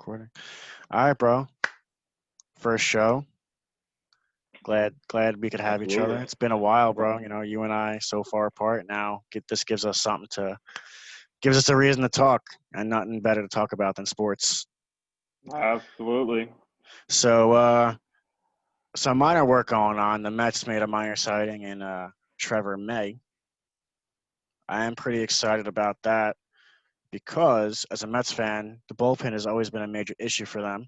Recording. All right, bro. First show. Glad we could have each other. Absolutely. It's been a while, bro. You and I so far apart. Now, this gives us gives us a reason to talk, and nothing better to talk about than sports. Absolutely. So, some minor work going on. The Mets made a minor sighting in Trevor May. I am pretty excited about that because, as a Mets fan, the bullpen has always been a major issue for them.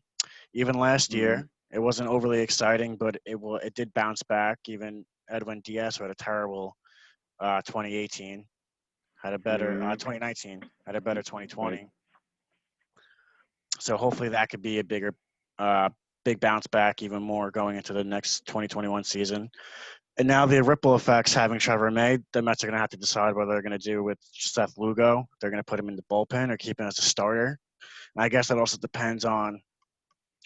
Even last hmm year, it wasn't overly exciting, but it did bounce back. Even Edwin Diaz, who had a terrible 2018, had a better hmm 2019, had a better Right. 2020. So hopefully that could be a uh, big bounce back, even more going into the next 2021 season. And now the ripple effects having Trevor May, the Mets are going to have to decide what they're going to do with Seth Lugo. They're going to put him in the bullpen or keep him as a starter. And I guess that also depends on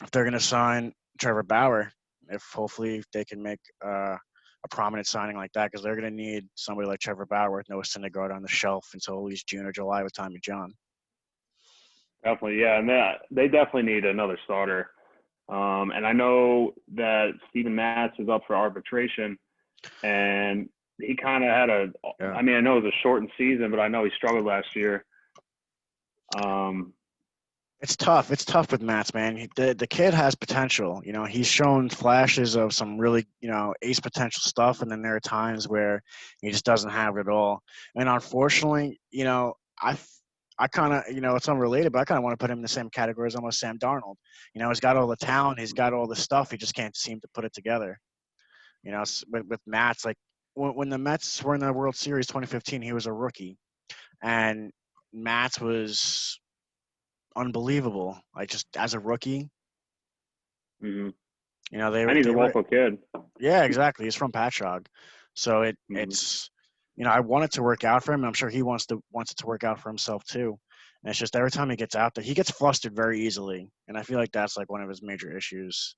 if they're going to sign Trevor Bauer, if hopefully they can make a prominent signing like that, because they're going to need somebody like Trevor Bauer with Noah Syndergaard on the shelf until at least June or July with Tommy John. Definitely. Yeah. And they definitely need another starter. And I know that Steven Matz is up for arbitration, and he kind of had Yeah. I mean, I know it was a shortened season, but I know he struggled last year. Um, It's tough. It's tough with Mats, man. The kid has potential. He's shown flashes of some really, ace potential stuff, and then there are times where he just doesn't have it all. And unfortunately, I I kind of, it's unrelated, but I kind of want to put him in the same category as almost Sam Darnold. He's got all the talent, he's got all the stuff, he just can't seem to put it together. With Mats, like when the Mets were in the World Series 2015, he was a rookie, and Mats was unbelievable. Like just as a rookie, hmm they And he's a they were local kid. yeah, exactly. He's from Patchogue, so hmm I want it to work out for him. And I'm sure he wants it to work out for himself too. And it's just every time he gets out there, he gets flustered very easily, and I feel like that's like one of his major issues.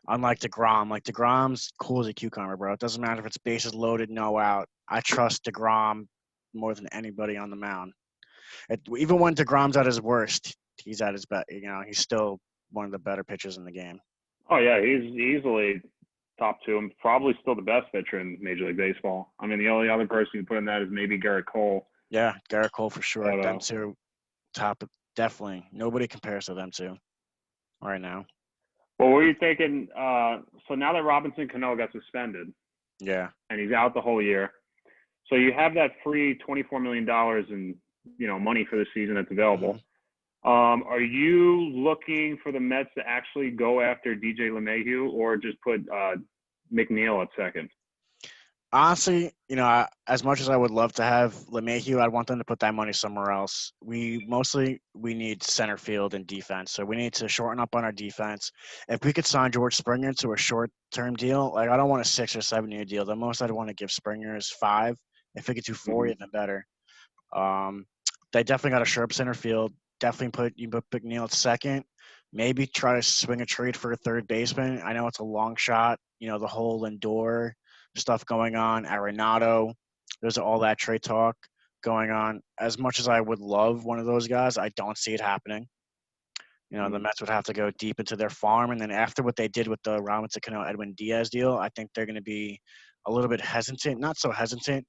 Unlike DeGrom, like DeGrom's cool as a cucumber, bro. It doesn't matter if it's bases loaded, no out. I trust DeGrom more than anybody on the mound. Even when DeGrom's at his worst, he's at his best. He's still one of the better pitchers in the game. Oh yeah, he's easily top two, and probably still the best pitcher in Major League Baseball. I mean, the only other person you put in that is maybe Garrett Cole. Yeah, Garrett Cole for sure. But Them two, top, definitely. Nobody compares to them two right now. what were you thinking? So now that Robinson Cano got suspended Yeah. and he's out the whole year, so you have that free $24 million in money for the season that's hmm available. Are you looking for the Mets to actually go after DJ LeMahieu or just put McNeil at second? Honestly, as much as I would love to have LeMahieu, I'd want them to put that money somewhere else. We need center field and defense, so we need to shorten up on our defense. If we could sign George Springer to a short-term deal, like I don't want a 6 or 7 year deal. The most I'd want to give Springer is 5. If we could do 4, Mm-hmm. even better. Um, they definitely got to shore up center field. Definitely put McNeil at second. Maybe try to swing a trade for a third baseman. I know it's a long shot. The whole Lindor stuff going on. Arenado. There's all that trade talk going on. As much as I would love one of those guys, I don't see it happening. The Mm-hmm. Mets would have to go deep into their farm, and then after what they did with the Robinson Cano Edwin Diaz deal, I think they're going to be a little bit hesitant. Not so hesitant,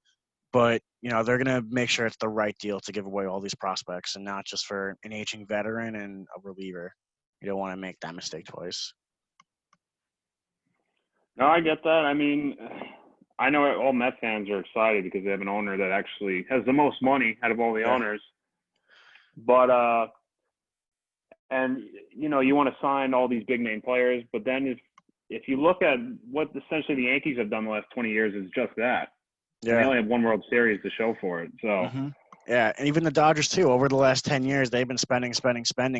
but they're going to make sure it's the right deal to give away all these prospects and not just for an aging veteran and a reliever. You don't want to make that mistake twice. No, I get that. I mean, I know all Met fans are excited because they have an owner that actually has the most money out of all the Yeah. owners. But and you want to sign all these big name players, but then if you look at what essentially the Yankees have done the last 20 years is just that, and they Yeah. only have one World Series to show for it. So hmm Yeah, and even the Dodgers too. Over the last 10 years, they've been spending,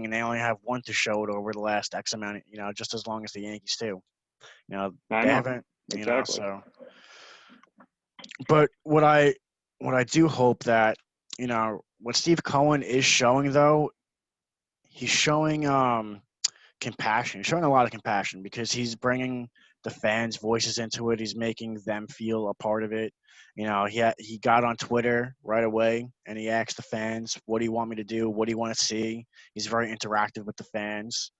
and they only have one to show it over the last X amount. Just as long as the Yankees too. I They know haven't. exactly. So. But what I do hope that what Steve Cohen is showing though, he's showing compassion. He's showing a lot of compassion because he's bringing the fans' voices into it. He's making them feel a part of it. He got on Twitter right away and he asked the fans, "What do you want me to do? What do you want to see?" He's very interactive with the fans,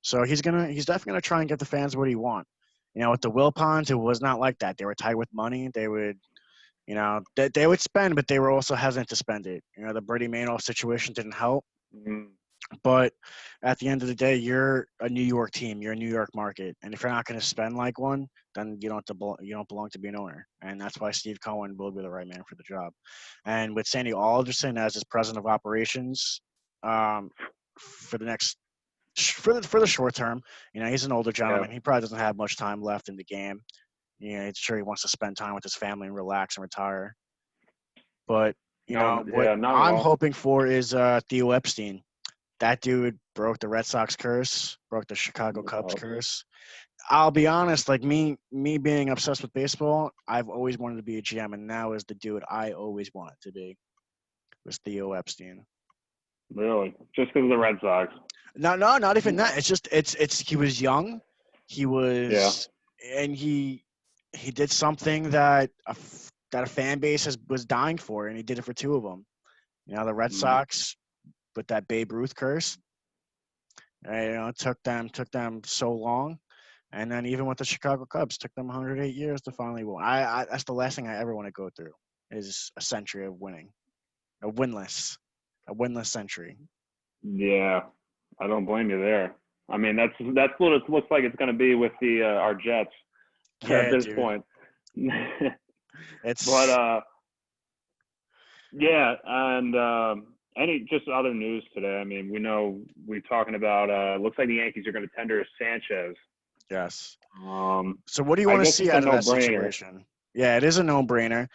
so he's definitely gonna try and get the fans what he want. With the Wilpons, it was not like that. They were tight with money. They would they would spend, but they were also hesitant to spend it. The Brady Madoff situation didn't help. Mm-hmm. But at the end of the day, you're a New York team. You're a New York market, and if you're not going to spend like one, then you don't belong to be an owner. And that's why Steve Cohen will be the right man for the job. And with Sandy Alderson as his president of operations, for the next for the short term, he's an older Yeah. gentleman. He probably doesn't have much time left in the game. It's sure he wants to spend time with his family and relax and retire. But No, what yeah, not at I'm all. hoping for is Theo Epstein. That dude broke the Red Sox curse, broke the Chicago Cubs Oh, curse. I'll be honest, like me being obsessed with baseball, I've always wanted to be a GM, and now is the dude I always wanted to be. Was Theo Epstein. really? Just because of the Red Sox? No, no, not even that. It's just it's he was young, he Yeah. was, and he did something that that a fan base was dying for, and he did it for two of them. The Red Mm-hmm. Sox with that Babe Ruth curse. It took them so long, and then even with the Chicago Cubs, took them 108 years to finally win. That's the last thing I ever want to go through is a century of winning, a winless, a winless century. Yeah, I don't blame you there. I mean, that's what it looks like it's going to be with the our Jets at Yeah, this dude, point. But it's yeah, and any just other news today. I mean, we're talking about. Looks like the Yankees are going to tender Sanchez. yes. Um, So what do you I want to guess see it's a out of that no-brainer. situation? Yeah, it is a no-brainer,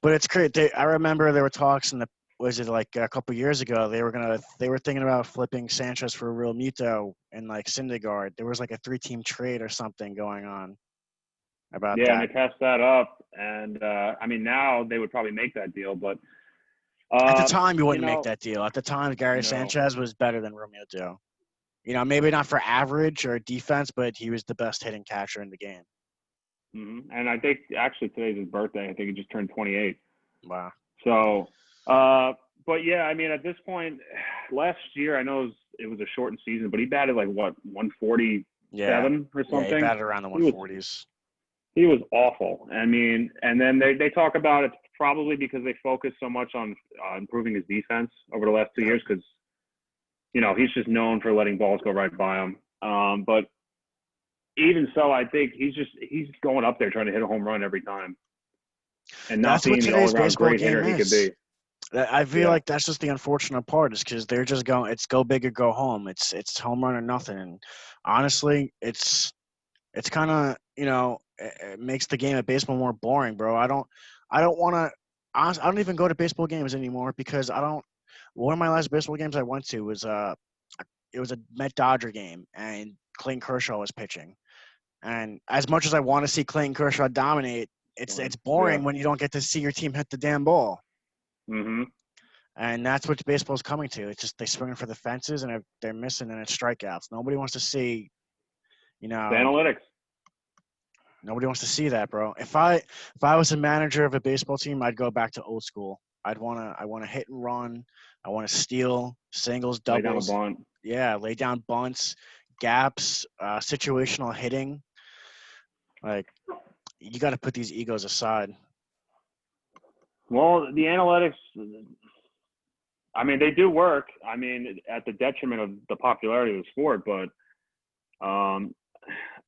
but it's great. I remember there were talks in the was it like a couple years ago they were thinking about flipping Sanchez for a real Muto and like Syndergaard. There was like a 3-team trade or something going on about Yeah, and they that. passed that up, and I mean now they would probably make that deal, but At the uh, time, you you wouldn't make know, that deal. At the time, Gary no. Sanchez was better than Romeo Doe. Maybe not for average or defense, but he was the best hitting catcher in the game. And I think actually today's his birthday. I think he just turned 28. Wow. So, but yeah, I mean, at this point, last year I know it was a shortened season, but he batted like what Yeah. 147 or Yeah, he something. batted around the He was 140s. he was awful. I mean, and then they talk about it probably because they focus so much on improving his defense over the last 2 years because he's just known for letting balls go right by him. But even so, I think he's going up there trying to hit a home run every time and not That's what being the today's all-around baseball great hitter game he could is. be. I feel Yeah. like that's just the unfortunate part is because they're just going. It's go big or go home. It's home run or nothing. And honestly, it's kind of it makes the game of baseball more boring, bro. I don't want to. I don't even go to baseball games anymore because I don't. One of my last baseball games I went to was it was a Met Dodger game and Clayton Kershaw was pitching. And as much as I want to see Clayton Kershaw dominate, it's Yeah. boring when you don't get to see your team hit the damn ball. Mhm. And that's what baseball's coming to. It's just they swing for the fences and they're missing and it's strikeouts. Nobody wants to see, you The know, analytics. nobody wants to see that, bro. If I was a manager of a baseball team, I'd go back to old school. I wanna hit and run. I want to steal singles, Lay down a doubles. bunt. Yeah, lay down bunts, gaps, situational hitting. Like you got to put these egos aside. Well, the analytics. I mean, they do work. I mean, at the detriment of the popularity of the sport, but um,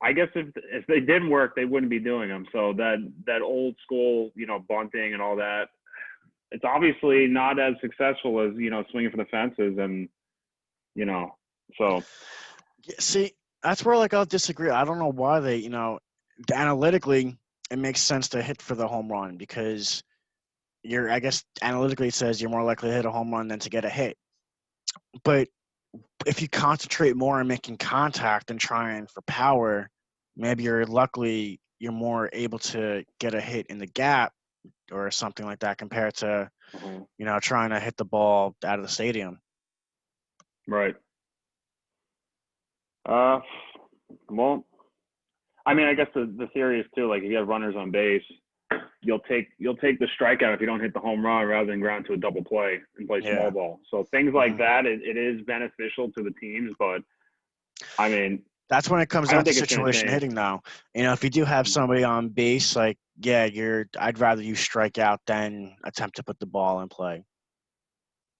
I guess if they didn't work, they wouldn't be doing them. So that old school, bunting and all that, it's obviously not as successful as swinging for the fences and so Yeah, see, that's where like I'll disagree. I don't know why analytically it makes sense to hit for the home run because I guess analytically it says you're more likely to hit a home run than to get a hit. But if you concentrate more on making contact and trying for power, maybe you're more able to get a hit in the gap or something like that compared to, uh trying to hit the ball out of the stadium. right. Uh, well, I mean, I guess the theory is too, like if you have runners on base, you'll take the strikeout if you don't hit the home run rather than ground to a double play and play small Yeah. ball. So things like that, it is beneficial to the teams, but I mean, That's when it comes I don't down to think it's going to situation change. hitting, though. If you do have somebody on base, like, yeah, I'd rather you strike out than attempt to put the ball in play.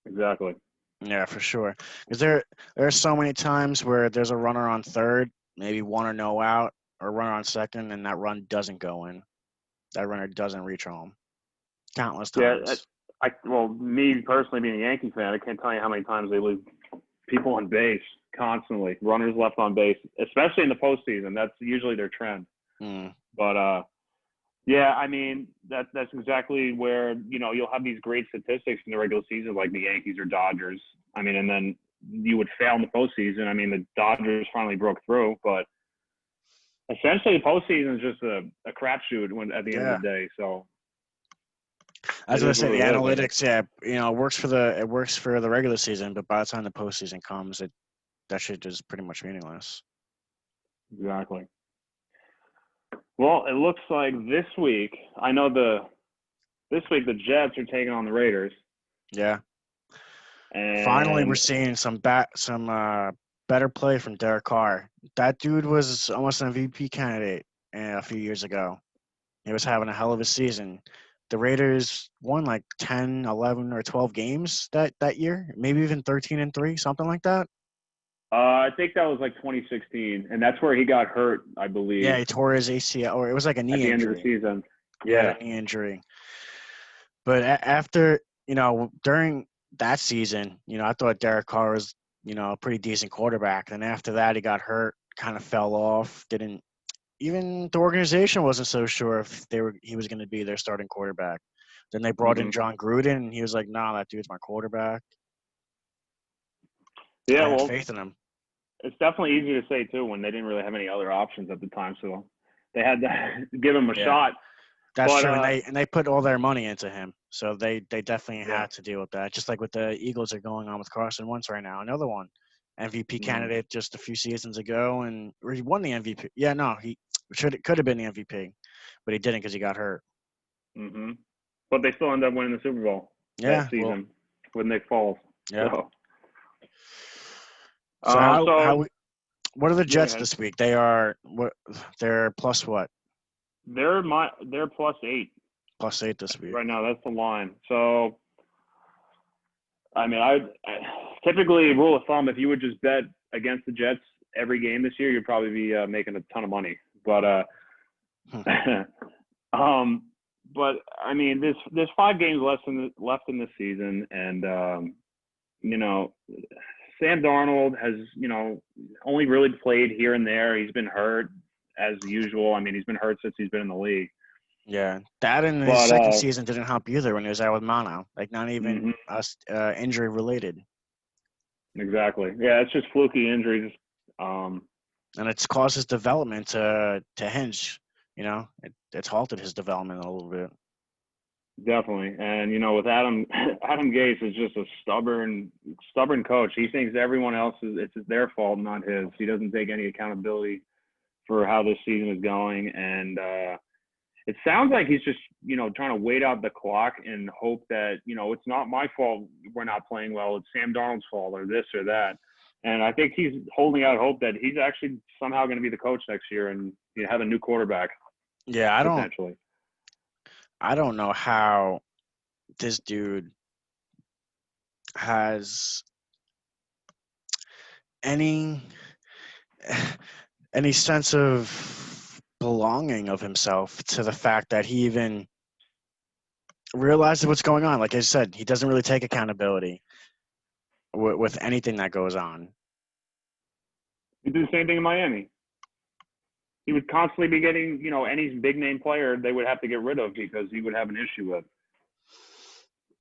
Exactly. Yeah, for sure. Because there are so many times where there's a runner on third, maybe one or no out, or a runner on second, and that run doesn't go in. That runner doesn't reach home. Countless Yeah, times. well, me personally being a Yankee fan, I can't tell you how many times they leave people on base constantly, runners left on base, especially in the postseason. That's usually their trend. Mm. But yeah, I mean that's exactly where you'll have these great statistics in the regular season, like the Yankees or Dodgers. I mean, and then you would fail in the postseason. I mean, the Dodgers finally broke through, but essentially the postseason is just a crapshoot at the end of Yeah. the day. So I was it gonna is say what the it is, I guess. analytics, yeah, it works for the regular season, but by the time the postseason comes, that shit is pretty much meaningless. Exactly. Well, it looks like this week. I know this week the Jets are taking on the Raiders, Yeah. Finally, we're and seeing some better play from Derek Carr. That dude was almost an MVP candidate a few years ago. He was having a hell of a season. The Raiders won like 10, 11, or 12 games that year, maybe even 13-3, something like that. I think that was like 2016, and that's where he got hurt, I Yeah, believe, he tore his ACL, or it was like a at knee the end of the injury. season. He had a Yeah. knee injury. But after, during that season, I thought Derek Carr was, a pretty decent quarterback. And after that, he got hurt, kind of fell off. Didn't even the organization wasn't so sure if he was going to be their starting quarterback. Then they brought in hmm John Gruden, and he was like, "Nah, that dude's my quarterback." I Yeah. had Well, faith in him. it's definitely easy to say too when they didn't really have any other options at the time, so they had to give him a Yeah, shot. that's But true, and they put all their money into him, so they definitely yeah. had to deal with that. Just like what the Eagles are going on with Carson Wentz right now, another one, MVP hmm candidate just a few seasons ago, or he won the MVP. Yeah, no, he could have been the MVP, but he didn't because he got hurt. hmm But they still end up winning the Super Bowl that Yeah, well, season with Nick Foles. yeah. So, So so what are the yeah, go Jets ahead. this week? They're plus what? They're +8 Plus 8 this week. right now. That's the line. So I mean, I typically rule of thumb, if you would just bet against the Jets every game this year, you'd probably be making a ton of money. But Hmm. um, but I mean, there's 5 games left in this season, and you know, Sam Darnold has only really played here and there. He's been hurt as usual. I mean, he's been hurt since he's been in the league. Yeah, that in his But second season didn't help either when he was out with mono. Like not even mhm, injury related, exactly, yeah, it's just fluky injuries. Um, and it's caused his development to hinge. It's halted his development a little bit. Definitely. And with Adam Adam Gase is just a stubborn coach. He thinks everyone else it's their fault, not his. He doesn't take any accountability for how this season is going. And it sounds like he's just, trying to wait out the clock and hope that, it's not my fault we're not playing well. It's Sam Darnold's fault or this or that. And I think he's holding out hope that he's actually somehow going to be the coach next year and have a new quarterback Yeah, potentially. I don't know how this dude has any any sense of belonging of himself to the fact that he even realizes what's going on. Like I said, he doesn't really take accountability with anything that goes on. He did the same thing in Miami. He would constantly be getting, any big name player they would have to get rid of because he would have an issue with.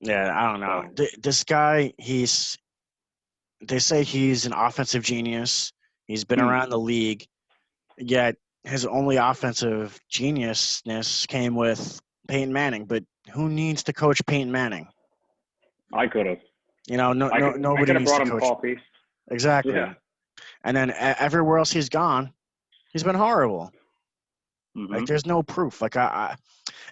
Yeah, I don't know. So, This guy, they say he's an offensive genius. He's been around the league, yet his only offensive geniusness came with Peyton Manning. But who needs to coach Peyton Manning? I could have. I Nobody could have needs brought to him coach. coffee. Yeah. Exactly. And then everywhere else he's gone, he's been horrible. Mm-hmm. Like, there's no proof. Like I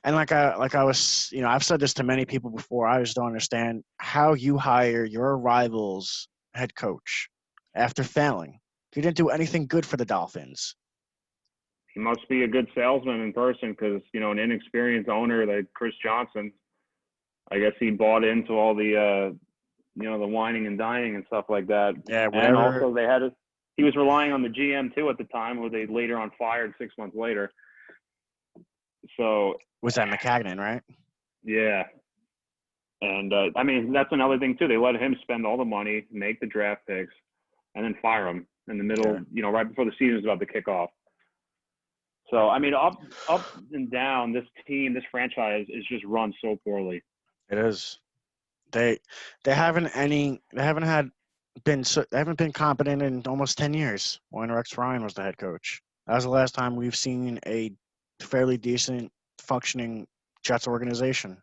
was, I've said this to many people before. I just don't understand how you hire your rival's head coach after failing. He didn't do anything good for the Dolphins. He must be a good salesman in person because, an inexperienced owner like Chris Johnson, I guess he bought into all the, the whining and dining and stuff like that. Yeah, And whatever. also he was relying on the GM too at the time, who they later on fired 6 months later. So, Was that McCagnon, right? yeah. And, that's another thing too. They let him spend all the money, make the draft picks, and then fire him in the middle, Yeah, right before the season is about to kick off. So, up and down, this team, this franchise is just run so poorly. it is. They they haven't any. They haven't had been. They haven't been competent in almost 10 years. When Rex Ryan was the head coach, that was the last time we've seen a fairly decent functioning Jets organization.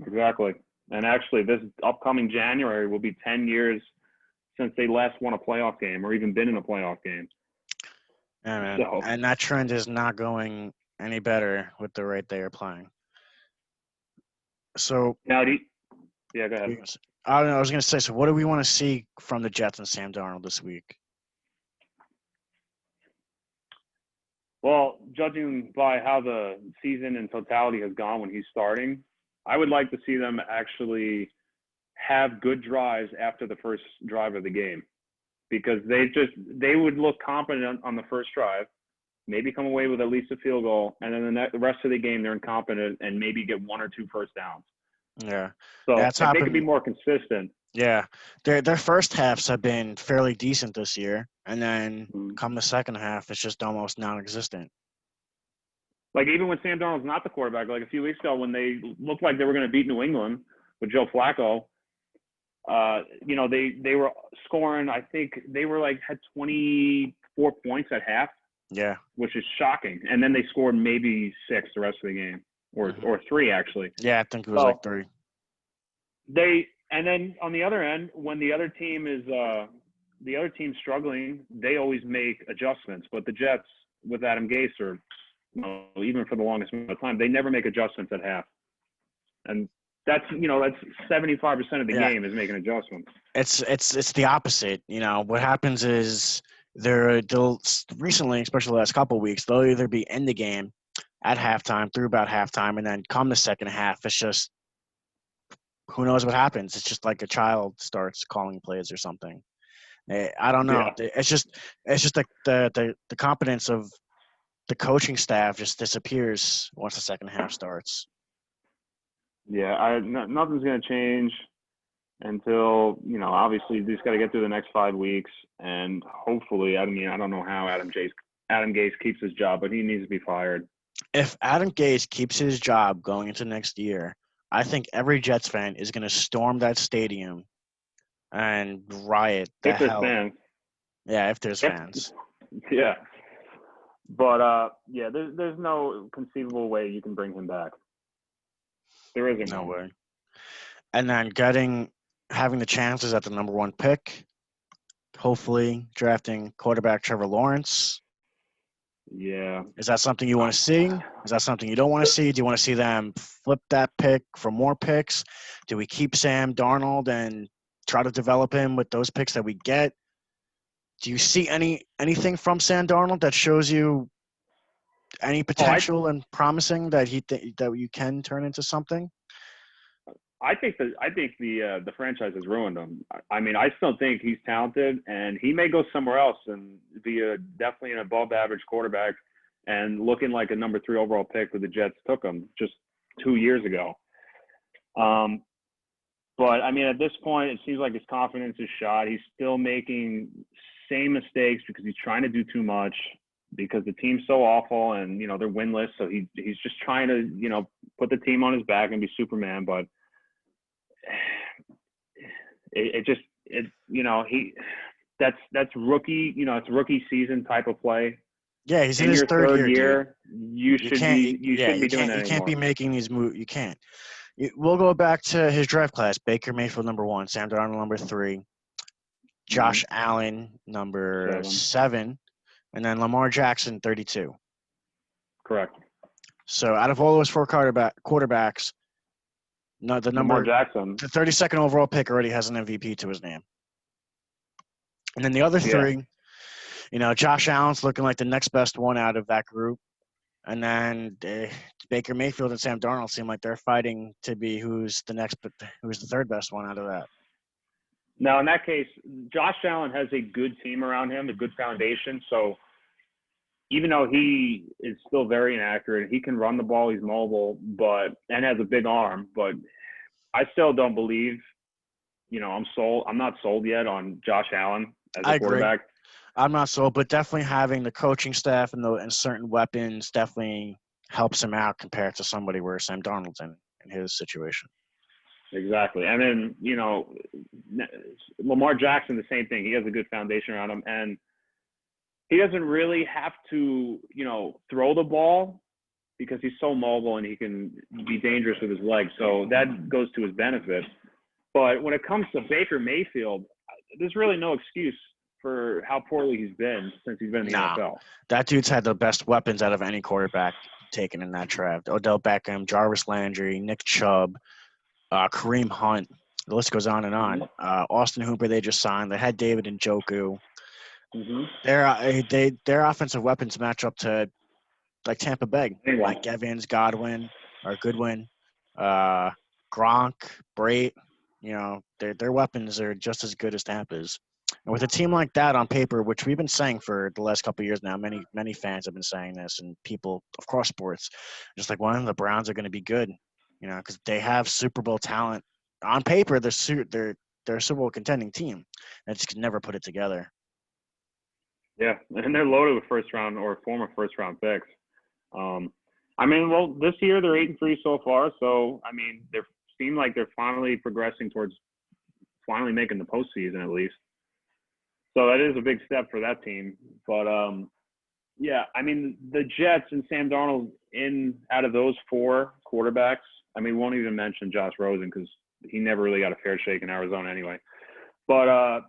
Exactly. And actually, this upcoming January will be 10 years since they last won a playoff game or even been in a playoff game. Yeah, man. So And that trend is not going any better with the rate they are playing. So, now, yeah, go ahead. I don't know. I was going to say, so what do we want to see from the Jets and Sam Darnold this week? Well, judging by how the season in totality has gone when he's starting, I would like to see them actually have good drives after the first drive of the game, because they would look competent on the first drive, maybe come away with at least a field goal, and then the rest of the game they're incompetent and maybe get 1 or 2 first downs. Yeah. So That's if they could be happened. more consistent. Yeah. Their first halves have been fairly decent this year. And then Mhm. come the second half, it's just almost non existent. Like even when Sam Darnold's not the quarterback, like a few weeks ago when they looked like they were going to beat New England with Joe Flacco, they were scoring. I think they were had 24 points at half, Yeah. which is shocking. And then they scored maybe 6 the rest of the game, or Hmm. or 3 actually. Yeah, I think it was like So 3. and then on the other end, when the other team's struggling, they always make adjustments. But the Jets with Adam Gase, or even for the longest amount of time, they never make adjustments at half. And that's 75% of the Yeah. game is making adjustments. It's the opposite. What happens is they'll recently, especially the last couple of weeks, they'll either be in the game at halftime, through about halftime, and then come the second half, it's just who knows what happens. It's just like a child starts calling plays or something. I don't know. Yeah, It's just like the competence of the coaching staff just disappears once the second half starts. yeah. Nothing's going to change until obviously you just got to get through the next 5 weeks, and hopefully, I don't know how Adam Gase keeps his job, but he needs to be fired. If Adam Gase keeps his job going into next year, I think every Jets fan is going to storm that stadium and riot the If there's hell. fans, Yeah, if there's if, fans. yeah. But yeah, there's no conceivable way you can bring him back. There isn't No one. way. And then having the chances at the number 1 pick, hopefully drafting quarterback Trevor Lawrence. Yeah. Is that something you want to see? Is that something you don't want to see? Do you want to see them flip that pick for more picks? Do we keep Sam Darnold and try to develop him with those picks that we get? Do you see anything from Sam Darnold that shows you any Oh, potential and promising that that you can turn into something? I think the franchise has ruined him. I still think he's talented, and he may go somewhere else and be definitely an above average quarterback and looking like a number 3 overall pick where the Jets took him just 2 years ago. But at this point, it seems like his confidence is shot. He's still making same mistakes because he's trying to do too much, because the team's so awful and they're winless. So he's just trying to put the team on his back and be Superman. But that's rookie. It's rookie season type of play. Yeah, he's in In his your third third year, dude. year, you You shouldn't can't. be doing that You can't anymore. be making these moves. You can't. We'll go back to his draft class. Baker Mayfield, number 1. Sam Darnold, number 3. Mm-hmm. Josh Allen, number 7. 7. And then Lamar Jackson, 32. Correct. So out of all those four quarterbacks, no, the Lamar Jackson. 32nd overall pick already has an MVP to his name. And then the other three, Josh Allen's looking like the next best one out of that group. And then Baker Mayfield and Sam Darnold seem like they're fighting to be who's the third best one out of that. Now, in that case, Josh Allen has a good team around him, a good foundation. So even though he is still very inaccurate, he can run the ball, he's mobile, and has a big arm. But I still don't believe, I'm not sold yet on Josh Allen as a quarterback. Agree. I'm not sold, but definitely having the coaching staff and certain weapons definitely helps him out compared to somebody where Sam Darnold's in his situation. Exactly. And then, Lamar Jackson, the same thing. He has a good foundation around him. And he doesn't really have to, throw the ball because he's so mobile and he can be dangerous with his legs. So that goes to his benefit. But when it comes to Baker Mayfield, there's really no excuse for how poorly he's been since he's been in the NFL. That dude's had the best weapons out of any quarterback taken in that draft. Odell Beckham, Jarvis Landry, Nick Chubb, Kareem Hunt. The list goes on and on. Mm-hmm. Austin Hooper they just signed. They had David Njoku. Mm-hmm. Their offensive weapons match up to like Tampa Bay, like Evans, Goodwin, Gronk, Brait. Their weapons are just as good as Tampa's. And with a team like that on paper, which we've been saying for the last couple of years now, many fans have been saying this, and people across sports, just like one of the Browns are going to be good, because they have Super Bowl talent on paper. They're a Super Bowl contending team, and just can never put it together. Yeah, and they're loaded with first-round or former first-round picks. This year they're 8-3 so far. So they seem like they're finally progressing towards finally making the postseason at least. So that is a big step for that team. But the Jets and Sam Darnold out of those four quarterbacks. We won't even mention Josh Rosen because he never really got a fair shake in Arizona anyway. But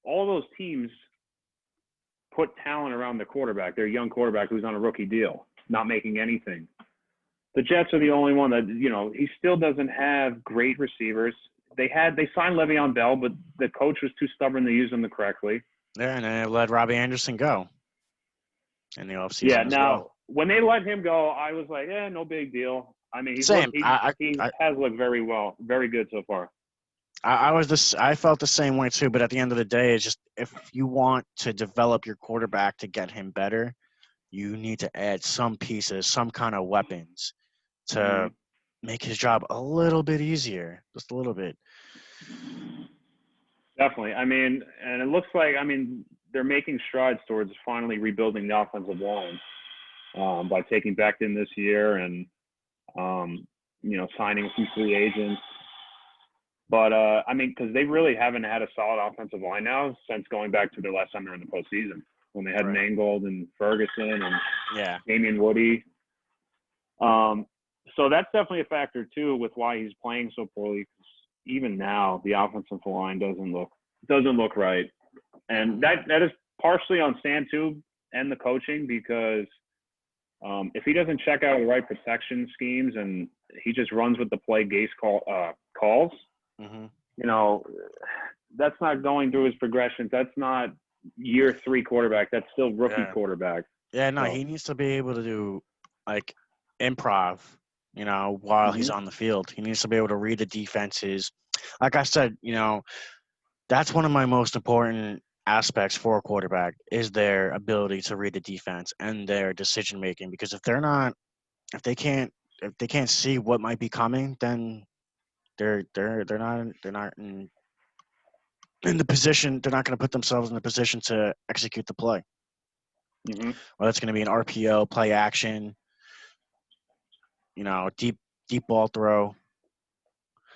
all those teams put talent around the quarterback. Their young quarterback who's on a rookie deal, not making anything. The Jets are the only one that, he still doesn't have great receivers. They signed Le'Veon Bell, but the coach was too stubborn to use him correctly. Yeah, and they let Robbie Anderson go in the offseason. Yeah, now when they let him go, I was like, no big deal. He has looked very good so far. I felt the same way too, but at the end of the day, it's just if you want to develop your quarterback to get him better, you need to add some pieces, some kind of weapons to make his job a little bit easier, just a little bit. Definitely. And it looks like, they're making strides towards finally rebuilding the offensive line by taking Becton this year and, signing a few free agents. But, because they really haven't had a solid offensive line now since going back to their last time they were in the postseason when they had Mangold and Ferguson and Damian Woody. So that's definitely a factor, too, with why he's playing so poorly. Even now, the offensive line doesn't look right. And that is partially on Sam, too, and the coaching because if he doesn't check out the right protection schemes and he just runs with the play Gase calls, that's not going through his progressions. That's not year 3 quarterback. That's still rookie quarterback. Yeah, no, he needs to be able to do like improv, while he's on the field. He needs to be able to read the defenses. Like I said, that's one of my most important aspects for a quarterback is their ability to read the defense and their decision making. Because if they can't see what might be coming, then they're not in the position. They're not going to put themselves in the position to execute the play. Well, that's going to be an RPO, play action, deep ball throw.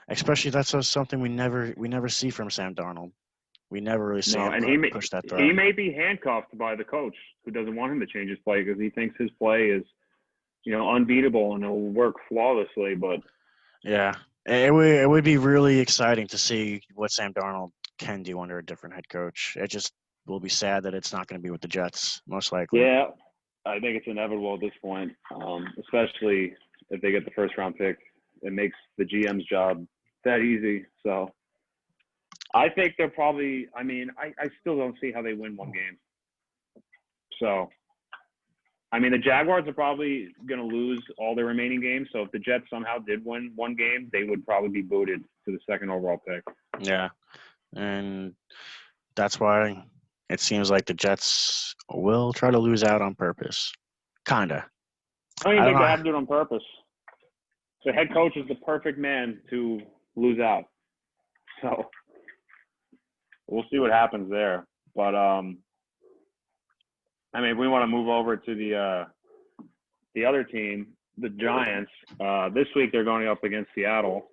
Especially that's something we never see from Sam Darnold. We never really see him push that throw. He may be handcuffed by the coach who doesn't want him to change his play because he thinks his play is, unbeatable and it'll work flawlessly. But yeah, it would be really exciting to see what Sam Darnold can do under a different head coach. It just will be sad that it's not going to be with the Jets, most likely. Yeah, I think it's inevitable at this point, especially if they get the first round pick. It makes the GM's job that easy. So I think they're probably. I mean, I still don't see how they win one game. So I mean, the Jaguars are probably going to lose all their remaining games. So if the Jets somehow did win one game, they would probably be booted to the second overall pick. Yeah, and that's why it seems like the Jets will try to lose out on purpose. Kinda. I don't I even don't think they know. have to do it on purpose. The head coach is the perfect man to lose out. So we'll see what happens there. But I mean, if we want to move over to the other team, the Giants. This week they're going up against Seattle,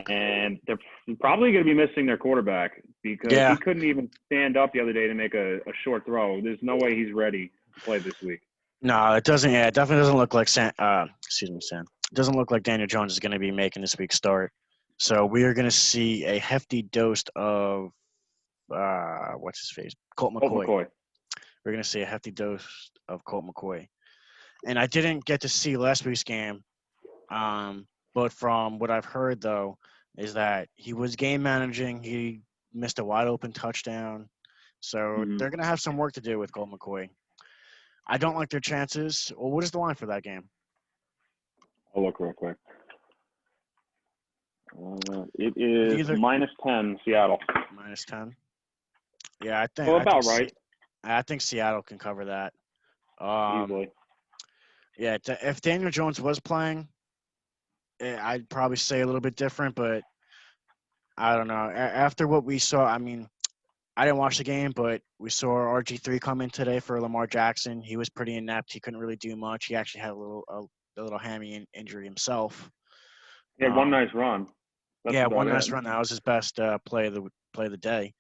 and they're probably going to be missing their quarterback because Yeah. he couldn't even stand up the other day to make a short throw. There's no way he's ready to play this week. No, it doesn't. Yeah, it definitely doesn't look like Sam. Excuse me, Sam. It doesn't look like Daniel Jones is going to be making this week's start. So we are going to see a hefty dose of what's his face, Colt Colt McCoy. McCoy. We're going to see a hefty dose of Colt McCoy. And I didn't get to see last week's game, but from what I've heard though, is that he was game managing. He missed a wide open touchdown. So Mm-hmm. they're going to have some work to do with Colt McCoy. I don't like their chances. Well, what is the line for that game? I'll look real quick. It is Either -10 Seattle. -10. Yeah, So about right. I think Seattle can cover that. Easily. Yeah, if Daniel Jones was playing, I'd probably say a little bit different, but I don't know. After what we saw, I mean, I didn't watch the game, but we saw RG3 come in today for Lamar Jackson. He was pretty inept. He couldn't really do much. He actually had a little hammy injury himself. He had one nice run. That's Yeah, about one nice it. run. That was his best play of the day.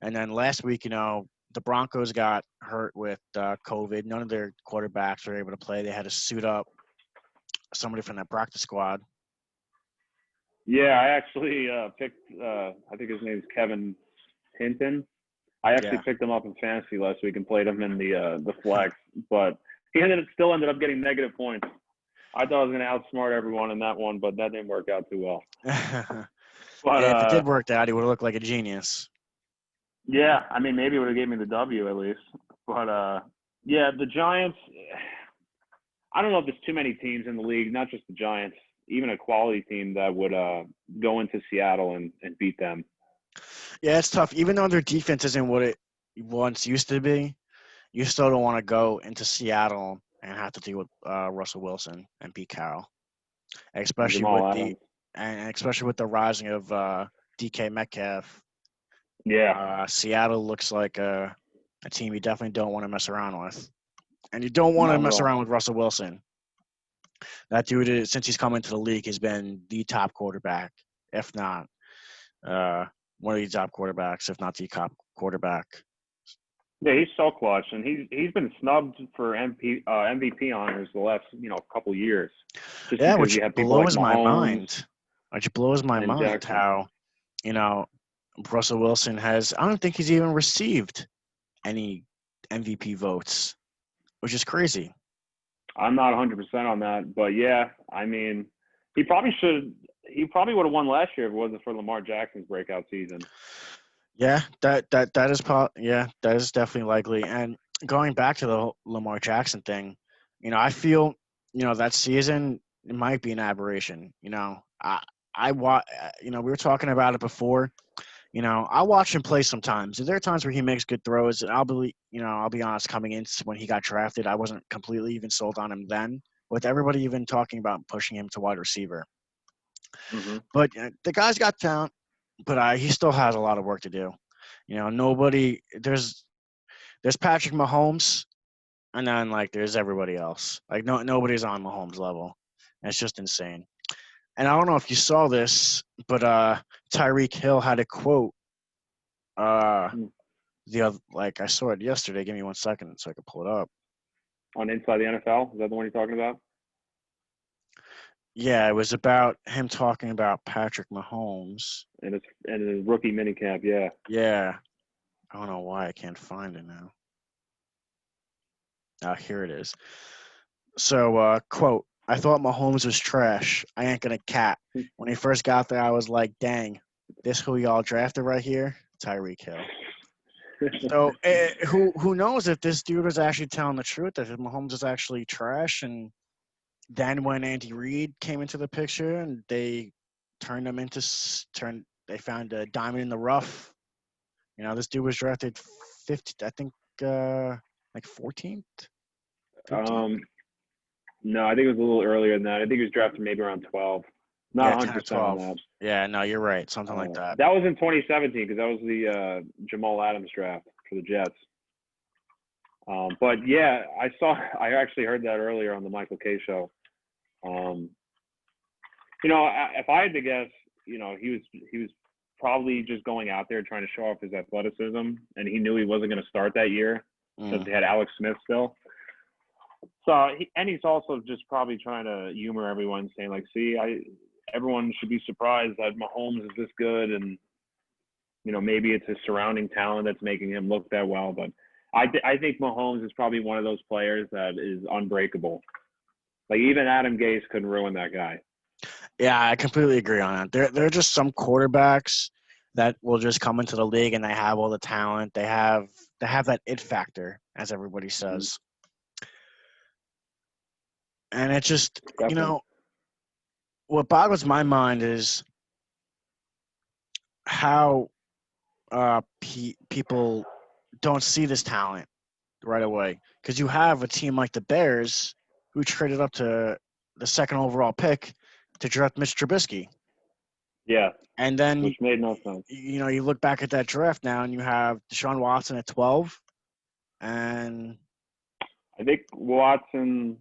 And then last week, the Broncos got hurt with COVID. None of their quarterbacks were able to play. They had to suit up somebody from that practice squad. Yeah, I actually picked. I think his name is Kevin Hinton. I actually Yeah. picked him up in fantasy last week and played him in the flex, but he still ended up getting negative points. I thought I was going to outsmart everyone in that one, but that didn't work out too well. But if it did work out, he would have looked like a genius. yeah, I mean, maybe it would have gave me the W at least. But yeah, the Giants. I don't know if there's too many teams in the league, not just the Giants, even a quality team that would go into Seattle and beat them. Yeah, it's tough. Even though their defense isn't what it once used to be, you still don't want to go into Seattle and have to deal with Russell Wilson and Pete Carroll, especially Jamal with Adams. especially with the rising of DK Metcalf. Yeah. Seattle looks like a team you definitely don't want to mess around with, and you don't want to Not at mess all. around with Russell Wilson. That dude, since he's come into the league, has been the top quarterback, if not one of the top quarterbacks, if not the top quarterback. Yeah, he's so clutch, and he's been snubbed for MVP honors the last couple years. Just Yeah, because which you have people like blows my Mahomes mind. Which blows my and mind Jackson. how, Russell Wilson has. I don't think he's even received any MVP votes, which is crazy. I'm not 100% on that, but yeah, I mean, he probably should. He probably would have won last year if it wasn't for Lamar Jackson's breakout season. Yeah, that is that is definitely likely. And going back to the whole Lamar Jackson thing, I feel that season it might be an aberration. We were talking about it before. I watch him play sometimes. There are times where he makes good throws, and I'll be honest. Coming in when he got drafted, I wasn't completely even sold on him then. With everybody even talking about pushing him to wide receiver, Mm-hmm. but the guy's got talent. But he still has a lot of work to do. There's Patrick Mahomes, and then there's everybody else. Nobody's on Mahomes level. And it's just insane. And I don't know if you saw this, but Tyreek Hill had a quote. I saw it yesterday. Give me 1 second so I can pull it up. On Inside the NFL, is that the one you're talking about? Yeah, it was about him talking about Patrick Mahomes. And his rookie minicamp, yeah. Yeah. I don't know why I can't find it now. Here it is. So, quote, I thought Mahomes was trash. I ain't gonna cap. When he first got there, I was like, dang, this who y'all drafted right here? Tyreek Hill. So, who knows if this dude was actually telling the truth, if Mahomes is actually trash. And then when Andy Reid came into the picture and they turned him into, they found a diamond in the rough. This dude was drafted 50, I think, like 14th, 15th. No, I think it was a little earlier than that. I think he was drafted maybe around 12. Not Yeah, 10 or 100% on 12. that. Yeah, no, you're right. Something like that. That was in 2017 because that was the Jamal Adams draft for the Jets. But yeah, I actually heard that earlier on the Michael K show. If I had to guess, he was probably just going out there trying to show off his athleticism, and he knew he wasn't going to start that year because they had Alex Smith still. So he's also just probably trying to humor everyone, saying like, "See, everyone should be surprised that Mahomes is this good, and maybe it's his surrounding talent that's making him look that well." But I think Mahomes is probably one of those players that is unbreakable. Like even Adam Gase couldn't ruin that guy. Yeah, I completely agree on that. There are just some quarterbacks that will just come into the league and they have all the talent. They have that it factor, as everybody says. And it just, Definitely. what boggles my mind is how people don't see this talent right away. Because you have a team like the Bears who traded up to the second overall pick to draft Mitch Trubisky. Yeah, And then, which made no sense. you look back at that draft now and you have Deshaun Watson at 12. And I think Watson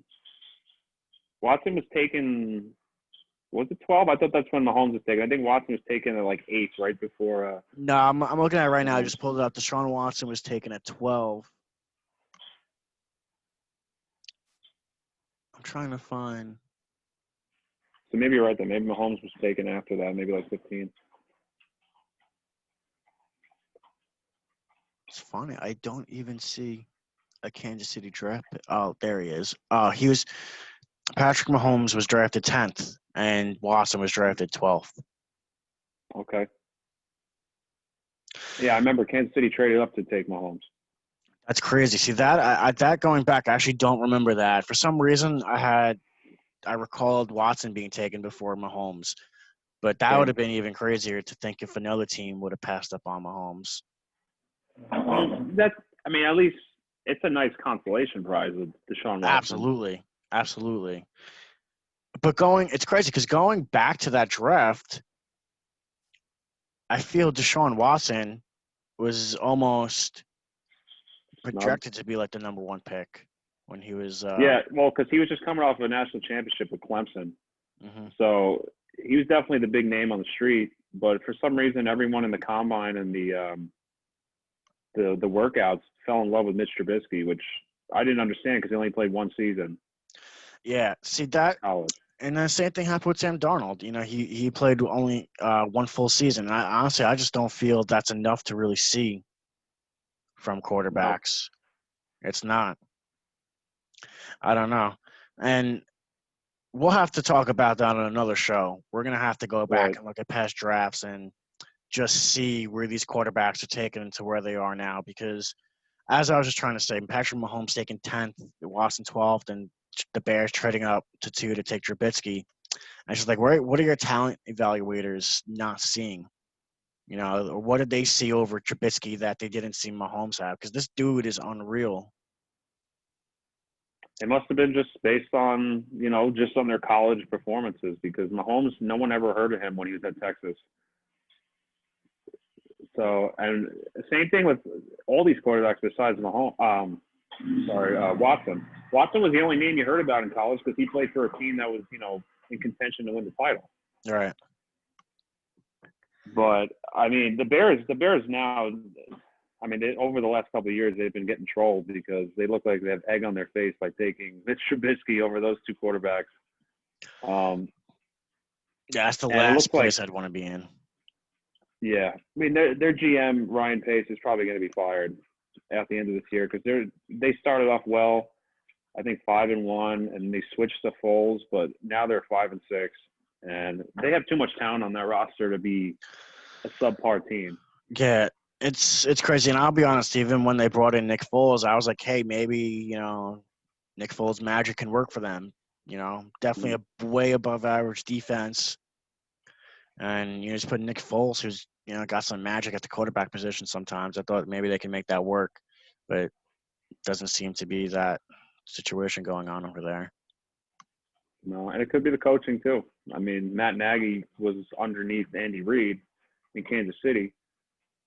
was taken. Was it 12? I thought that's when Mahomes was taken. I think Watson was taken at like 8, right before. no, I'm looking at it right now. I just pulled it up. Deshaun Watson was taken at 12. I'm trying to find. So maybe you're right there. Maybe Mahomes was taken after that, maybe like 15. It's funny. I don't even see a Kansas City draft pick. Oh, there he is. Patrick Mahomes was drafted 10th, and Watson was drafted 12th. Okay. Yeah, I remember Kansas City traded up to take Mahomes. That's crazy. See that going back, I actually don't remember that. For some reason, I recalled Watson being taken before Mahomes, but that would have been even crazier to think if another team would have passed up on Mahomes. At least it's a nice consolation prize with Deshaun Watson. Absolutely. But it's crazy because going back to that draft, I feel Deshaun Watson was almost projected to be like the number 1 pick when he was. Yeah, well, because he was just coming off of a national championship with Clemson, so he was definitely the big name on the street. But for some reason, everyone in the combine and the workouts fell in love with Mitch Trubisky, which I didn't understand because he only played 1 season. Yeah, see that, and the same thing happened with Sam Darnold. He played only 1 full season. And honestly, I just don't feel that's enough to really see from quarterbacks. No. It's not. I don't know, and we'll have to talk about that on another show. We're gonna have to go back and look at past drafts and just see where these quarterbacks are taken to where they are now. Because, as I was just trying to say, Patrick Mahomes taken 10th, Watson 12th, and the Bears trading up to 2 to take Trubisky. And she's like, what are your talent evaluators not seeing? What did they see over Trubisky that they didn't see Mahomes have? Because this dude is unreal. It must have been just based on, just on their college performances, because Mahomes, no one ever heard of him when he was at Texas. So, and same thing with all these quarterbacks besides Mahomes. Watson. Watson was the only name you heard about in college because he played for a team that was, in contention to win the title. Right. But the Bears now. Over the last couple of years, they've been getting trolled because they look like they have egg on their face by taking Mitch Trubisky over those 2 quarterbacks. Yeah, that's the last place I'd want to be in. Yeah, their GM Ryan Pace is probably going to be fired at the end of this year because they started off well. I think 5-1, and they switched to Foles, but now they're 5-6, and they have too much talent on that roster to be a subpar team. Yeah, it's crazy. And I'll be honest, even when they brought in Nick Foles, I was like, hey, maybe, Nick Foles' magic can work for them. Definitely a way above average defense. And, just put Nick Foles, who's, got some magic at the quarterback position sometimes. I thought maybe they can make that work, but it doesn't seem to be that situation going on over there. No, and it could be the coaching too. I mean, Matt Nagy was underneath Andy Reid in Kansas City,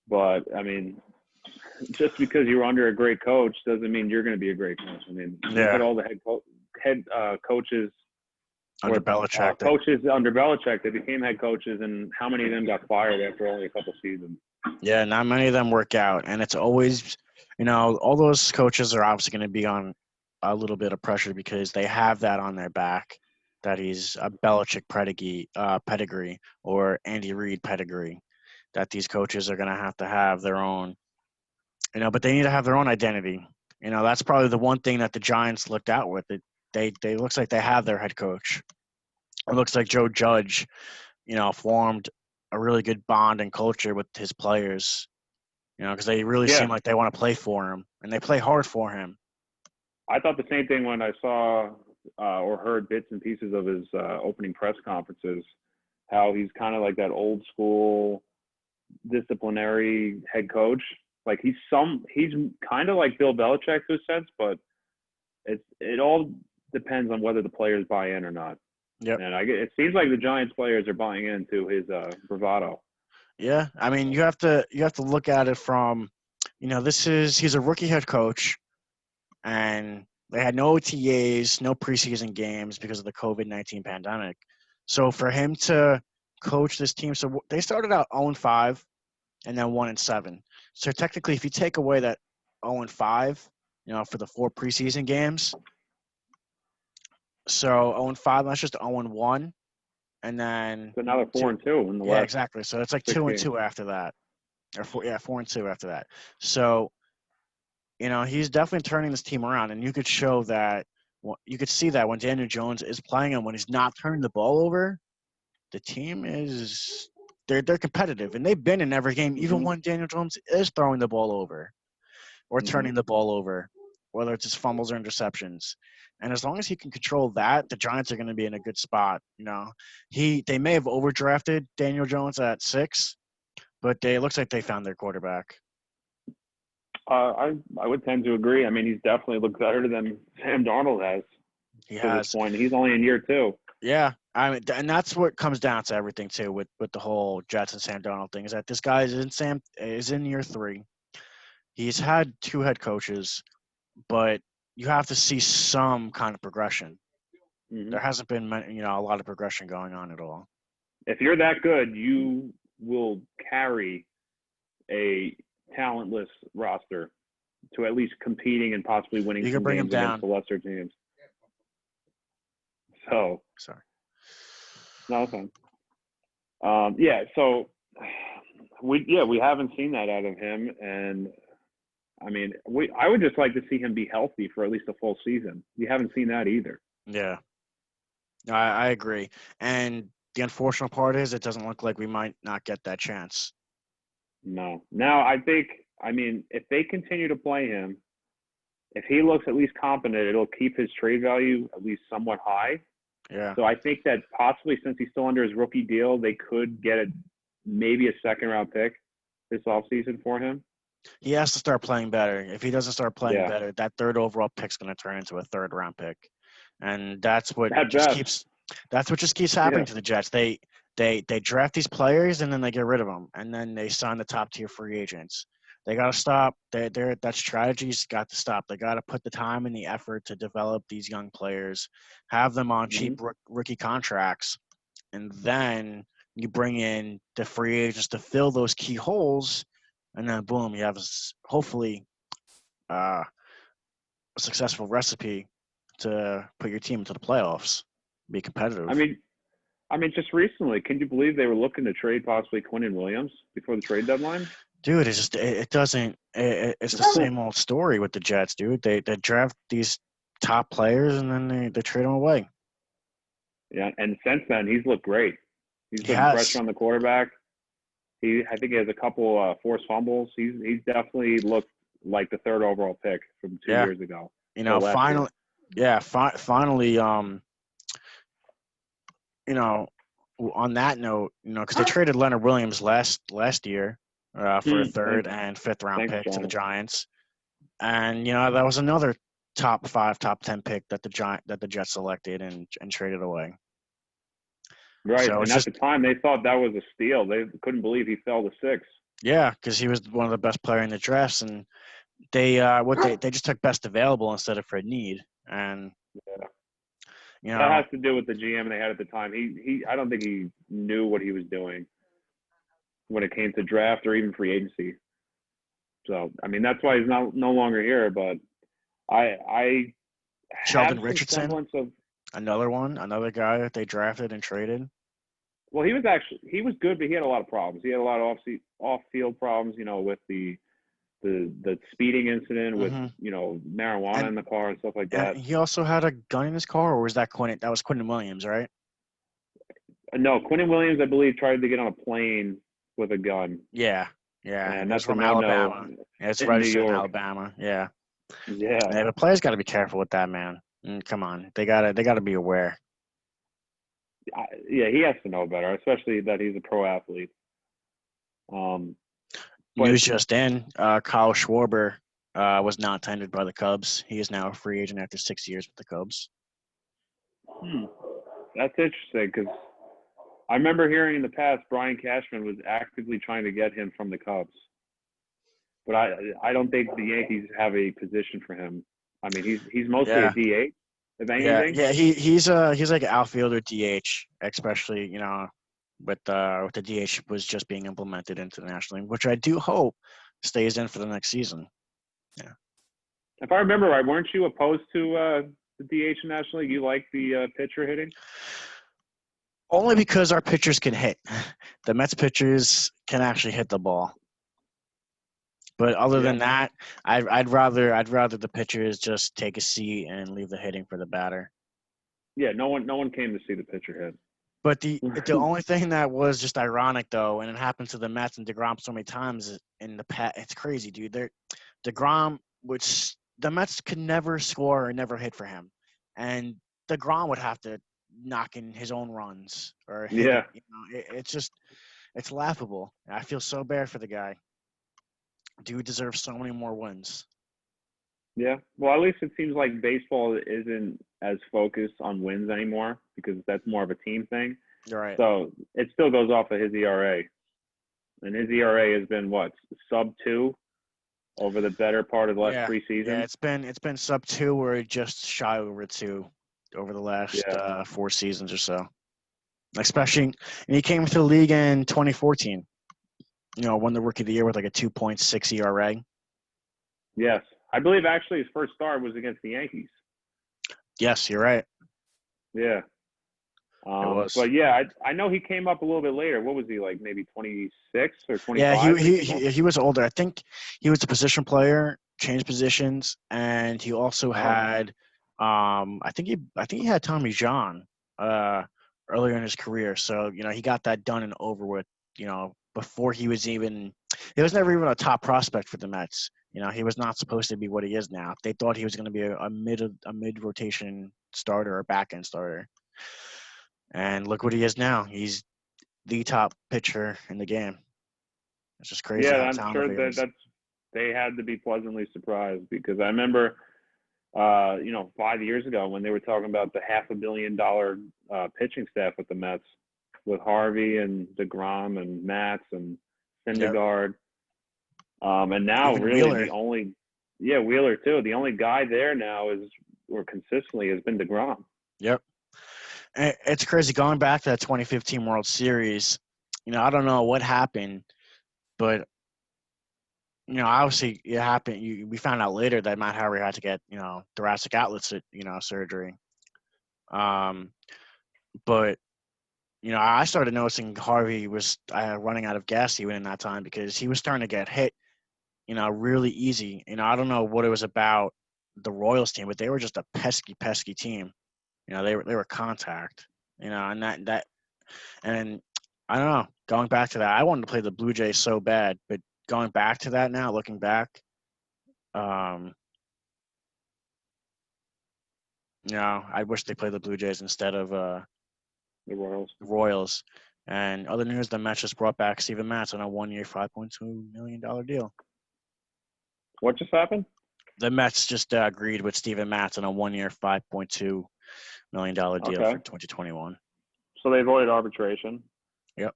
but I mean, just because you're under a great coach doesn't mean you're going to be a great coach. I mean, look at all the head coaches under Belichick. Coaches under Belichick that became head coaches, and how many of them got fired after only a couple seasons? Yeah, not many of them work out, and it's always, all those coaches are obviously going to be on a little bit of pressure because they have that on their back, that he's a Belichick pedigree or Andy Reid pedigree, that these coaches are going to have their own, but they need to have their own identity. That's probably the one thing that the Giants looked out with. They looks like they have their head coach. It looks like Joe Judge, formed a really good bond and culture with his players, because they really seem like they want to play for him, and they play hard for him. I thought the same thing when I saw or heard bits and pieces of his opening press conferences, how he's kind of like that old school disciplinary head coach. Like he's kind of like Bill Belichick to a sense, but it all depends on whether the players buy in or not. Yep. And it seems like the Giants players are buying into his bravado. Yeah, I mean, you have to look at it from, he's a rookie head coach, and they had no OTAs, no preseason games because of the COVID-19 pandemic. So for him to coach this team, so they started out 0-5 and then 1-7. So technically, if you take away that 0-5, for the 4 preseason games, so 0-5, that's just 0-1. And then it's another 4-2 in the last. Yeah, exactly. So it's like 2-2 after that, or 4-2 after that. So, he's definitely turning this team around, and you could show that. You could see that when Daniel Jones is playing and when he's not turning the ball over, the team is they're competitive, and they've been in every game, even when Daniel Jones is throwing the ball over or turning the ball over, whether it's his fumbles or interceptions. And as long as he can control that, the Giants are going to be in a good spot. They may have overdrafted Daniel Jones at 6, but it looks like they found their quarterback. I would tend to agree. I mean, he's definitely looked better than Sam Darnold has. He to has. This point. He's only in year 2. Yeah, I mean, and that's what comes down to everything too with the whole Jets and Sam Darnold thing, is that this guy is in year 3. He's had 2 head coaches, but you have to see some kind of progression. There hasn't been, a lot of progression going on at all. If you're that good, you will carry a talentless roster to at least competing and possibly winning some games against the lesser teams. So sorry. No, it's fine. So we haven't seen that out of him, and I mean, I would just like to see him be healthy for at least a full season. We haven't seen that either. Yeah, I agree. And the unfortunate part is it doesn't look like we might not get that chance. No. Now, I mean, if they continue to play him, if he looks at least competent, it'll keep his trade value at least somewhat high. Yeah. So I think that possibly, since he's still under his rookie deal, they could get maybe a second-round pick this offseason for him. He has to start playing better. If he doesn't start playing better, that 3rd overall pick is going to turn into a 3rd-round pick, and that's what just keeps happening to the Jets. They draft these players and then they get rid of them, and then they sign the top-tier free agents. They got to stop. That strategy's got to stop. They got to put the time and the effort to develop these young players, have them on cheap rookie contracts, and then you bring in the free agents to fill those key holes, and then boom, you have hopefully a successful recipe to put your team into the playoffs, be competitive. I mean, just recently, can you believe they were looking to trade possibly Quinnen Williams before the trade deadline? Dude, it's the same old story with the Jets, dude. They draft these top players, and then they trade them away. Yeah, and since then he's looked great. He's He putting pressure has. on the quarterback. I think he has a couple forced fumbles. He's definitely looked like the third overall pick from 2 Yeah. years ago You or know, last year. finally, yeah, finally, you know, on that note, because they traded Leonard Williams last year for a third Thanks, and fifth round thanks, pick to the Giants. Giants, and that was another top 5, top 10 pick that the Jets selected and traded away. Right, So and it's at just the time they thought that was a steal. They couldn't believe he fell to 6. yeah, because he was one of the best player in the draft, and they just took best available instead of for need, and Yeah. you That know has to do with the GM they had at the time. He I don't think he knew what he was doing when it came to draft or even free agency. So I mean that's why he's no longer here. But I have Sheldon some Richardson, semblance of. another guy that they drafted and traded. Well, he was good, but he had a lot of problems. He had a lot of off field problems. With the speeding incident with Hmm. marijuana And in the car and stuff like and that. he also had a gun in his car, or was that Quinn? That was Quinton Williams, right? No, Quentin Williams, I believe, tried to get on a plane with a gun, Yeah, yeah. And and it was that's a from no-no Alabama. Yeah, it's in New registered in York. Alabama. Yeah. Yeah, Yeah, but players got to be careful with that, man. Come on, they gotta be aware. yeah, he has to know better, especially that he's a pro athlete. Um, but News just in: Kyle Schwarber was not tendered by the Cubs. He is now a free agent after 6 years with the Cubs. that's interesting because I remember hearing in the past Brian Cashman was actively trying to get him from the Cubs, but I don't think the Yankees have a position for him. I mean, he's mostly a Yeah, DH, if yeah, anything. yeah. He's like an outfielder DH, especially with the DH was just being implemented into the National League, which I do hope stays in for the next season. Yeah. If I remember right, weren't you opposed to the DH in National League? You like the pitcher hitting? Only because our pitchers can hit. The Mets pitchers can actually hit the ball. But other Yeah, than that, I'd rather the pitchers just take a seat and leave the hitting for the batter. yeah. No one came to see the pitcher hit. But the only thing that was just ironic though, and it happened to the Mets and DeGrom so many times in the past, it's crazy, dude. DeGrom, which the Mets could never score or never hit for him, and DeGrom would have to knock in his own runs or hit it. Yeah, It's laughable. I feel so bad for the guy. Dude deserves so many more wins. yeah. Well, at least it seems like baseball isn't as focused on wins anymore because that's more of a team thing. You're right. So it still goes off of his ERA, and his ERA has been what sub 2 over the better part of the last Yeah, three yeah. seasons. It's been sub 2 or just shy over 2 over the last Yeah. 4 seasons or so. Especially, and he came into the league in 2014. Won the Rookie of the Year with like a 2.6 ERA. Yes, I believe actually his first start was against the Yankees. Yes, you're right. Yeah. It was. But yeah, I know he came up a little bit later. What was he like? Maybe 26 or Yeah, 25 when he came up. he was older. I think he was a position player, changed positions, and he also Oh, had, I think he had Tommy John, uh, earlier in his career. So he got that done and over with. Before he was never even a top prospect for the Mets. He was not supposed to be what he is now. They thought he was going to be a mid rotation starter or back end starter, and look what he is now. He's the top pitcher in the game. It's just crazy yeah, how I'm sure talented he that is. that's they had to be pleasantly surprised because I remember, 5 years ago when they were talking about the $500 million pitching staff with the Mets, with Harvey and DeGrom and Matz and Yep. Syndergaard, and now Even really Wheeler. the only, yeah, Wheeler too. The only guy there now is or consistently has been DeGrom. Yep. It's crazy going back to that 2015 World Series. I don't know what happened, but obviously it happened. We found out later that Matt Harvey had to get thoracic outlet surgery. Um, but I started noticing Harvey was running out of gas even in that time because he was starting to get hit really easy. I don't know what it was about the Royals team, but they were just a pesky team. They were contact. And I don't know. Going back to that, I wanted to play the Blue Jays so bad, but going back to that now, looking back, um, I wish they played the Blue Jays instead of The Royals. the Royals. And other news, the Mets just brought back Steven Matz on a 1-year, $5.2 million deal. What just happened? The Mets just agreed with Steven Matz on a 1-year, $5.2 million deal Okay. for 2021. So they avoided arbitration. Yep.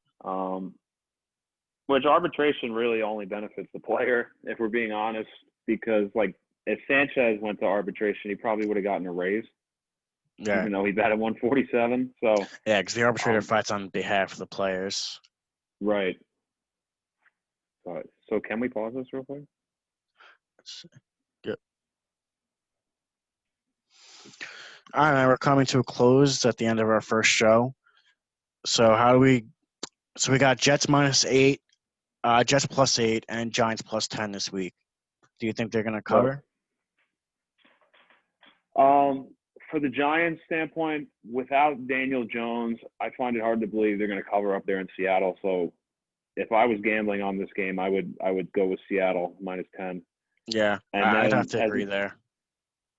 Which arbitration really only benefits the player, if we're being honest, because like if Sanchez went to arbitration, he probably would have gotten a raise, Yeah. even though he batted 147. So Yeah, because the arbitrator fights on behalf of the players. right. So can we pause this real quick? Good. All right, man, we're coming to a close at the end of our first show. So we got Jets -8, Jets +8, and Giants +10 this week. Do you think they're going to cover? For the Giants standpoint, without Daniel Jones, I find it hard to believe they're going to cover up there in Seattle. So if I was gambling on this game, I would go with Seattle -10. Yeah, And I'd then have to agree there.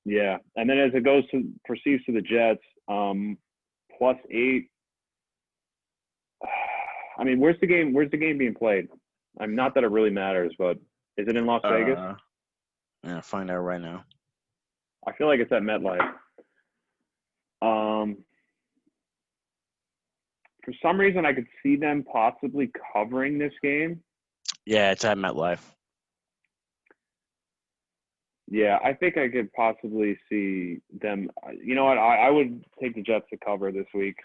Yeah, and then as it proceeds to the Jets, +8. I mean, where's the game? Where's the game being played? I'm not that it really matters, but is it in Las Vegas? Yeah, find out right now. I feel like it's at MetLife. For some reason, I could see them possibly covering this game. Yeah, it's at MetLife. Yeah, I think I could possibly see them. You know what? I would take the Jets to cover this week.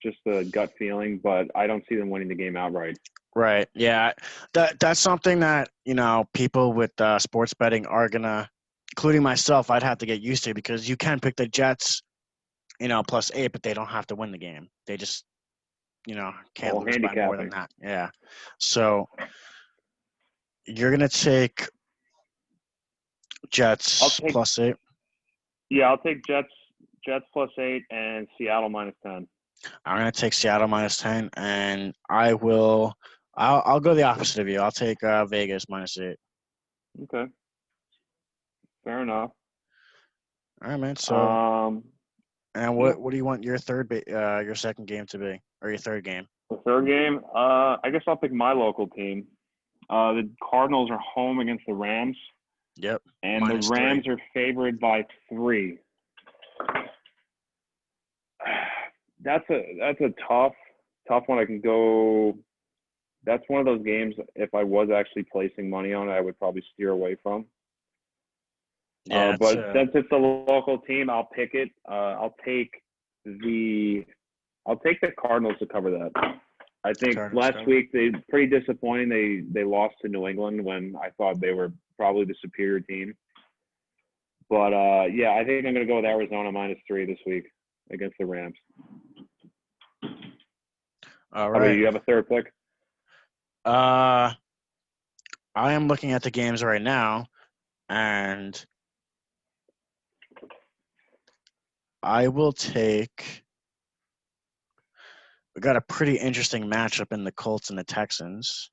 Just a gut feeling, but I don't see them winning the game outright. Right. Yeah, that's something that people with sports betting are gonna, including myself, I'd have to get used to, because you can pick the Jets, +8, but they don't have to win the game. They just can't lose by more than that. Yeah. So you're gonna take Jets +8. Yeah, I'll take Jets +8 and Seattle -10. I'm gonna take Seattle -10, and I'll go the opposite of you. I'll take Vegas -8. Okay, fair enough. All right, man. So, and what do you want your your second game to be, or your third game? The third game, I guess I'll pick my local team. The Cardinals are home against the Rams. Yep. And the Rams are favored by 3. That's a tough one. I can go. That's one of those games. If I was actually placing money on it, I would probably steer away from. Yeah, but since it's a local team, I'll pick it. I'll take the Cardinals to cover that. I think last week they pretty disappointing. They lost to New England when I thought they were probably the superior team. But yeah, I think I'm going to go with Arizona -3 this week against the Rams. All right. You have a third pick? I am looking at the games right now, and I will take. We got a pretty interesting matchup in the Colts and the Texans.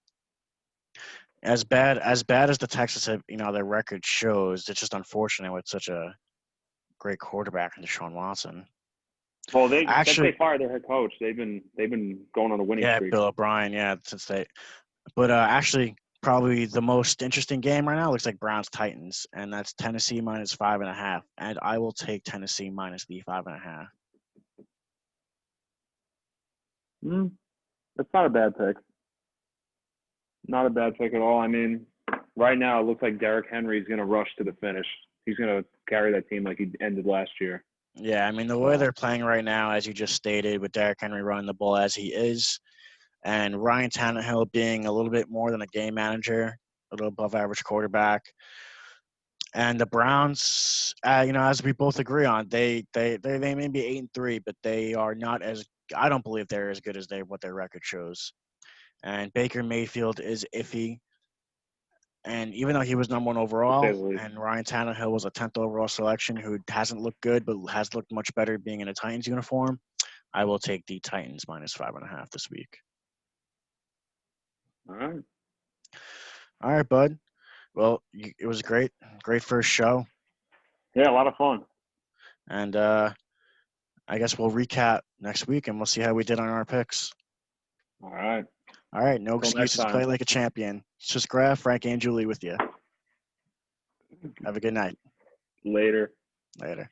As bad as the Texans have, their record shows, it's just unfortunate with such a great quarterback in Deshaun Watson. Well, since they fired their head coach, they've been going on a winning streak. Yeah, Bill O'Brien. Yeah, since they. But actually, probably the most interesting game right now looks like Browns-Titans, and that's Tennessee -5.5, and I will take Tennessee -5.5. That's not a bad pick. Not a bad pick at all. I mean, right now it looks like Derrick Henry is going to rush to the finish. He's going to carry that team like he ended last year. Yeah, I mean, the way they're playing right now, as you just stated, with Derrick Henry running the ball as he is, and Ryan Tannehill being a little bit more than a game manager, a little above average quarterback. And the Browns, as we both agree on, they may be 8-3, but they are not as. I don't believe they're as good as what their record shows. And Baker Mayfield is iffy. And even though he was number one to say overall, the least. and Ryan Tannehill was a 10th overall selection who hasn't looked good but has looked much better being in a Titans uniform, I will take the Titans -5.5 this week. All right. All right, bud. Well, it was great. Great first show. Yeah, a lot of fun. And I guess we'll recap next week and we'll see how we did on our picks. All right. All right, no Until next excuses. time. Play like a champion. It's just Graf, Frank, and Julie with you. Have a good night. Later. Later.